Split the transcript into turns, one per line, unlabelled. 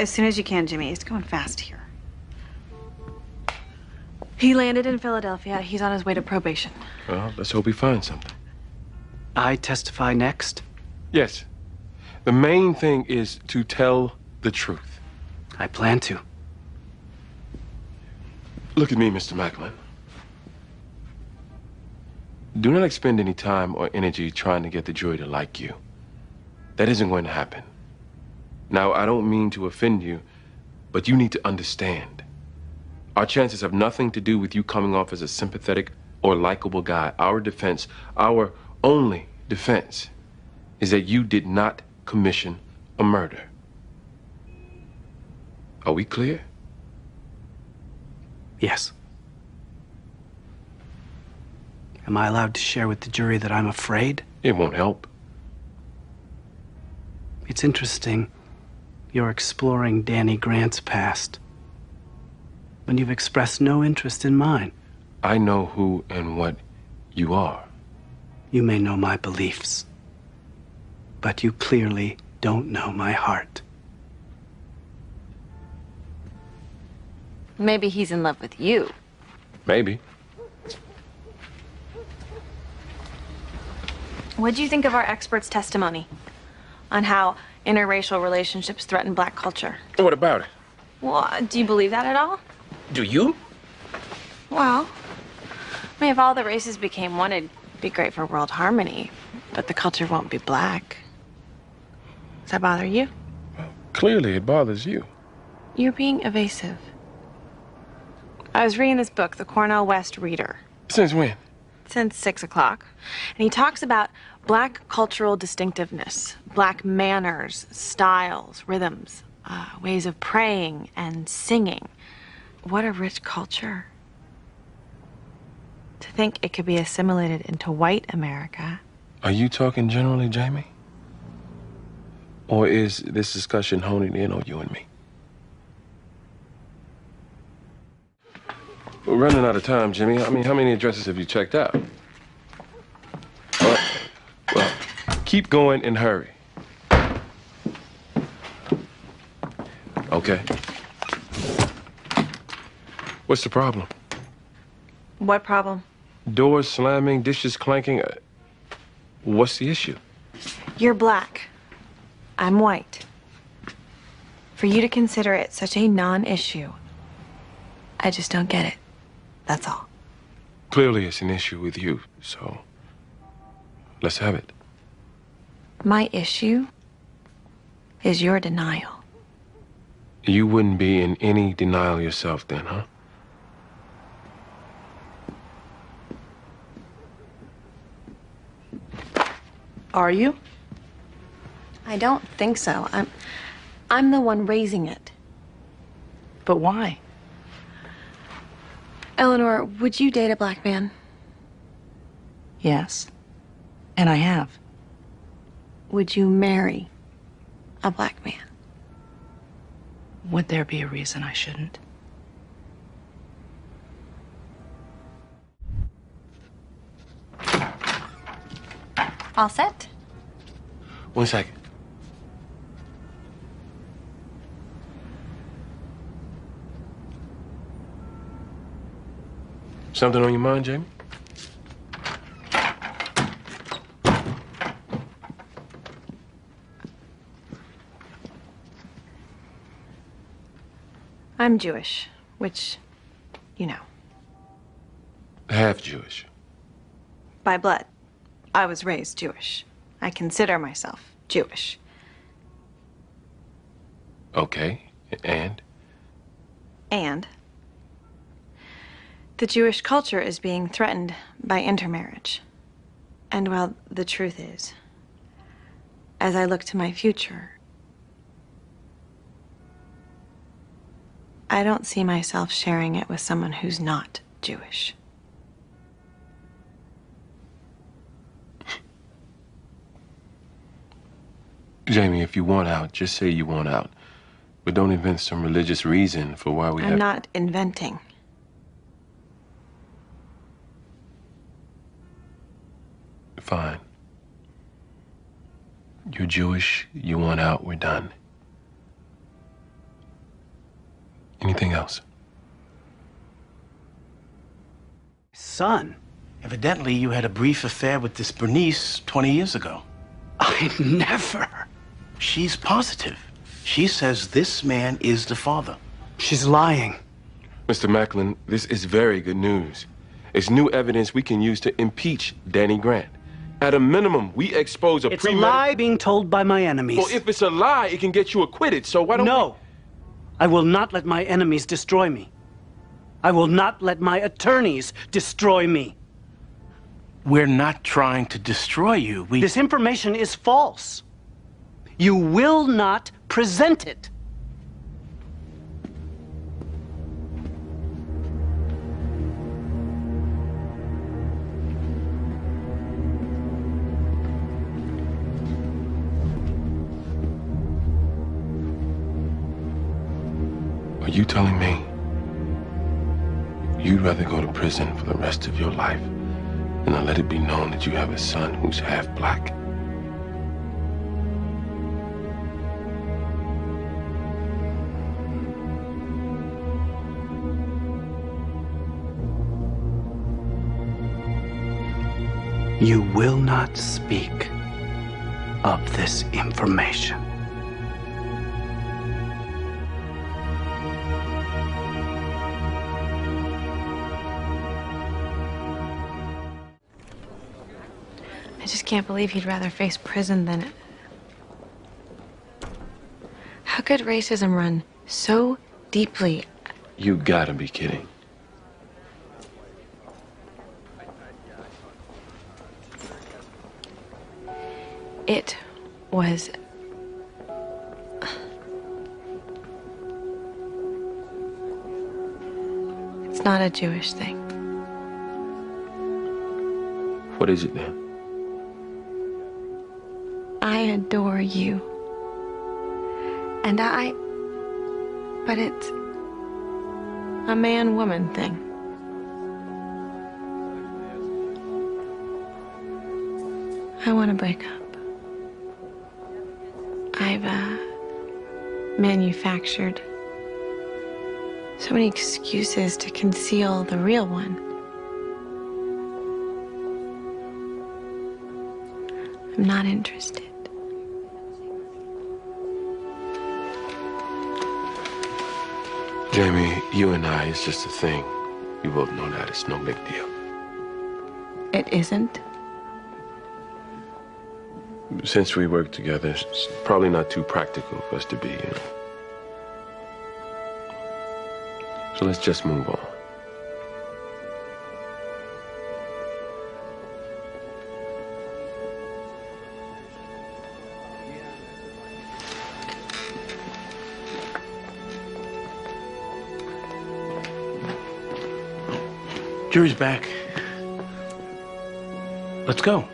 as soon as you can, Jimmy. It's going fast here. He landed in Philadelphia. He's on his way to probation.
Well, let's hope he finds something.
I testify next?
Yes. The main thing is to tell the truth.
I plan to.
Look at me, Mr. Macklin. Do not expend any time or energy trying to get the jury to like you. That isn't going to happen. Now, I don't mean to offend you, but you need to understand. Our chances have nothing to do with you coming off as a sympathetic or likable guy. Our defense, our only defense, is that you did not commission a murder. Are we clear?
Yes. Am I allowed to share with the jury that I'm afraid?
It won't help.
It's interesting you're exploring Danny Grant's past when you've expressed no interest in mine.
I know who and what you are.
You may know my beliefs, but you clearly don't know my heart.
Maybe he's in love with you.
Maybe.
What'd you think of our expert's testimony on how interracial relationships threaten black culture?
What about it?
Well, do you believe that at all?
Do you?
Well, I mean, if all the races became one, it'd be great for world harmony, but the culture won't be black. Does that bother you?
Well, clearly it bothers you.
You're being evasive. I was reading this book, The Cornell West Reader.
Since when?
Since 6 o'clock. And he talks about black cultural distinctiveness, black manners, styles, rhythms, ways of praying and singing. What a rich culture. To think it could be assimilated into white America.
Are you talking generally, Jamie? Or is this discussion honing in on you and me? We're running out of time, Jimmy. I mean, how many addresses have you checked out? Well, keep going and hurry. Okay. What's the problem?
What problem?
Doors slamming, dishes clanking. What's the issue?
You're black. I'm white. For you to consider it such a non-issue, I just don't get it. That's all.
Clearly it's an issue with you, so let's have it.
My issue is your denial.
You wouldn't be in any denial yourself then, huh?
Are you? I don't think so. I'm the one raising it.
But why?
Eleanor, would you date a black man?
Yes. And I have.
Would you marry a black man?
Would there be a reason I shouldn't?
All set?
1 second. Something on your mind, Jamie?
I'm Jewish, which, you know.
Half Jewish.
By blood. I was raised Jewish. I consider myself Jewish.
Okay, and?
And the Jewish culture is being threatened by intermarriage. And well, the truth is, as I look to my future, I don't see myself sharing it with someone who's not Jewish.
Jamie, if you want out, just say you want out. But don't invent some religious reason for why we have...
I'm not inventing.
Fine. You're Jewish, you want out, we're done. anything else?
Son,
Evidently, you had a brief affair with this Bernice 20 years ago.
I never.
She's positive. She says this man is the father.
She's lying.
Mr. Macklin, this is very good news. It's new evidence we can use to impeach Danny Grant. At a minimum, we expose a
It's a lie being told by my enemies.
Well, if it's a lie, it can get you acquitted, so why don't
No. I will not let my enemies destroy me. I will not let my attorneys destroy me.
We're not trying to destroy you.
This information is false. You will not present it.
Are you telling me you'd rather go to prison for the rest of your life than to let it be known that you have a son who's half black?
You will not speak of this information.
I just can't believe he'd rather face prison than... How could racism run so deeply?
You gotta be kidding.
It was... It's not a Jewish thing.
What is it then?
I adore you. But it's a man-woman thing. I want to break up. I've, manufactured so many excuses to conceal the real one. I'm not interested.
Jamie, you and I, it's just a thing. You both know that. It's no big deal.
It isn't?
Since we work together, it's probably not too practical for us to be, you know. So let's just move on.
Jury's back. Let's go.